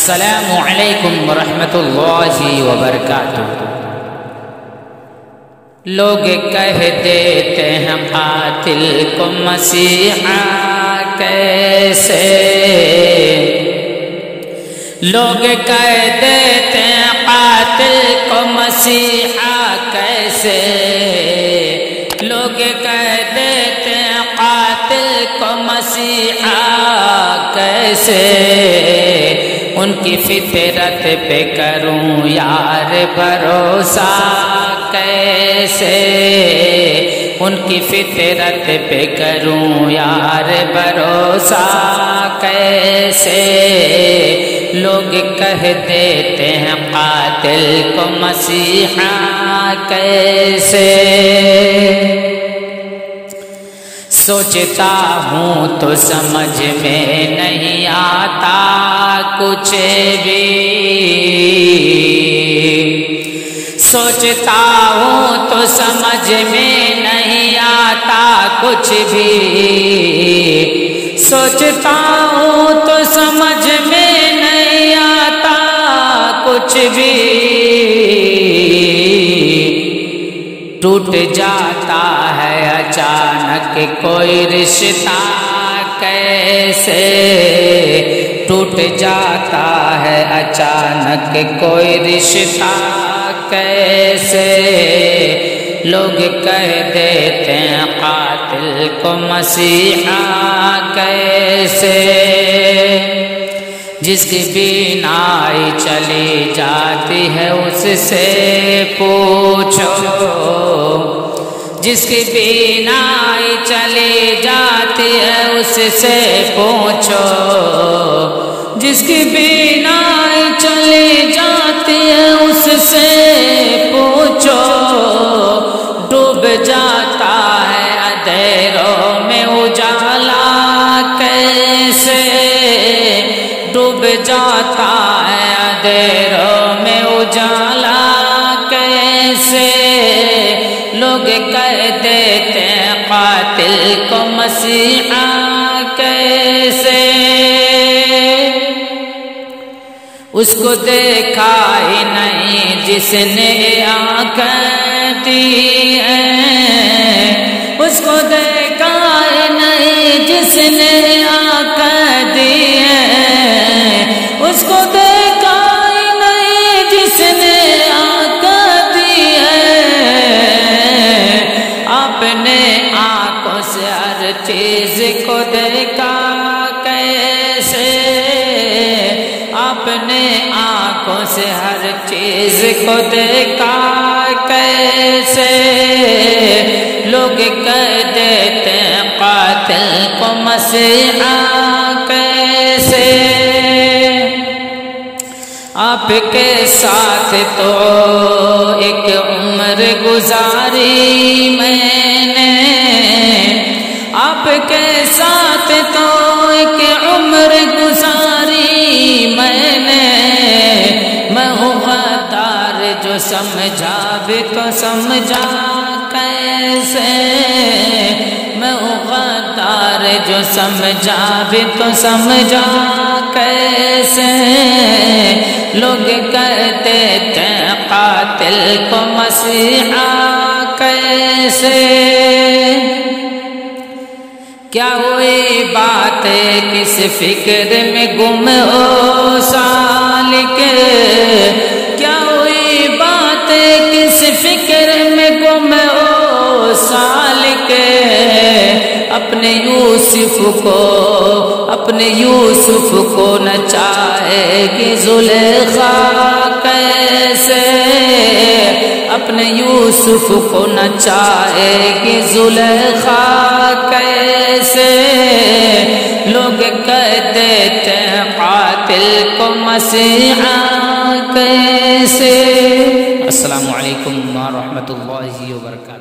السلام علیکم ورحمۃ اللہ وبرکاتہ۔ لوگ کہہ دیتے ہیں قاتل کو مسیحا کیسے، لوگ کہہ دیتے ہیں قاتل کو مسیحا کیسے، لوگ کہہ دیتے ہیں قاتل کو مسیحا کیسے، ان کی فطرت پہ کروں یار بھروسہ کیسے، ان کی فطرت پہ کروں یار بھروسہ کیسے، لوگ کہہ دیتے ہیں قاتل کو مسیحا کیسے۔ سوچتا ہوں تو سمجھ میں نہیں آتا کچھ بھی، سوچتا ہوں تو سمجھ میں نہیں آتا کچھ بھی، سوچتا ہوں تو سمجھ میں نہیں آتا کچھ بھی، ٹوٹ جاتا ہے اچانک کوئی رشتہ کیسے، ٹوٹ جاتا ہے اچانک کوئی رشتہ کیسے، لوگ کہہ دیتے ہیں قاتل کو مسیحا کیسے، جس کی بینائی چلی جاتی ہے اس سے پوچھو، جس کی بینائی چلی جاتی ہے اس سے پوچھو، جس کی بینائی چلی جاتی ہے اس سے پوچھو، ڈوب جاتا ہے اندھیروں میں اجالا کیسے، ڈوب جاتا ہے اندھیروں میں اجالا کیسے، لوگ کہہ دیتے ہیں قاتل کو مسیحا کیسے، اس کو دیکھا ہی نہیں جس نے آنکھیں دی ہیں، اس کو دیکھا ہی نہیں جس نے آنکھیں دی ہیں، اس کو دیکھا ہی نہیں جس نے آنکھیں دی ہیں، اپنے آنکھوں سے ہر چیز کو دیکھا کیسے، اپنے آنکھوں سے ہر چیز کو دیکھا کیسے، لوگ کہہ دیتے ہیں قاتل کو مسیحا کیسے، آپ کے ساتھ تو ایک عمر گزاری میں نے، آپ کے ساتھ تو ایک عمر گزاری میں نے، میں ہوں غدار جو سمجھا بھی تو سمجھا کیسے، میں ہوں غدار جو سمجھا بھی تو سمجھا کیسے، لوگ کہہ دیتے ہیں قاتل کو مسیحا کیسے، کیا ہوئی بات کس فکر میں گم ہو سالک، کیا ہوئی بات کس فکر میں گم ہو سالک، اپنے یوسف کو اپنے یوسف کو نچائے گی زلیخا کیسے، اپنے یوسف کو نچائے گی زلیخا کیسے، لوگ کہہ دیتے ہیں قاتل کو مسیحا کیسے۔ السلام علیکم ورحمۃ اللہ وبرکاتہ۔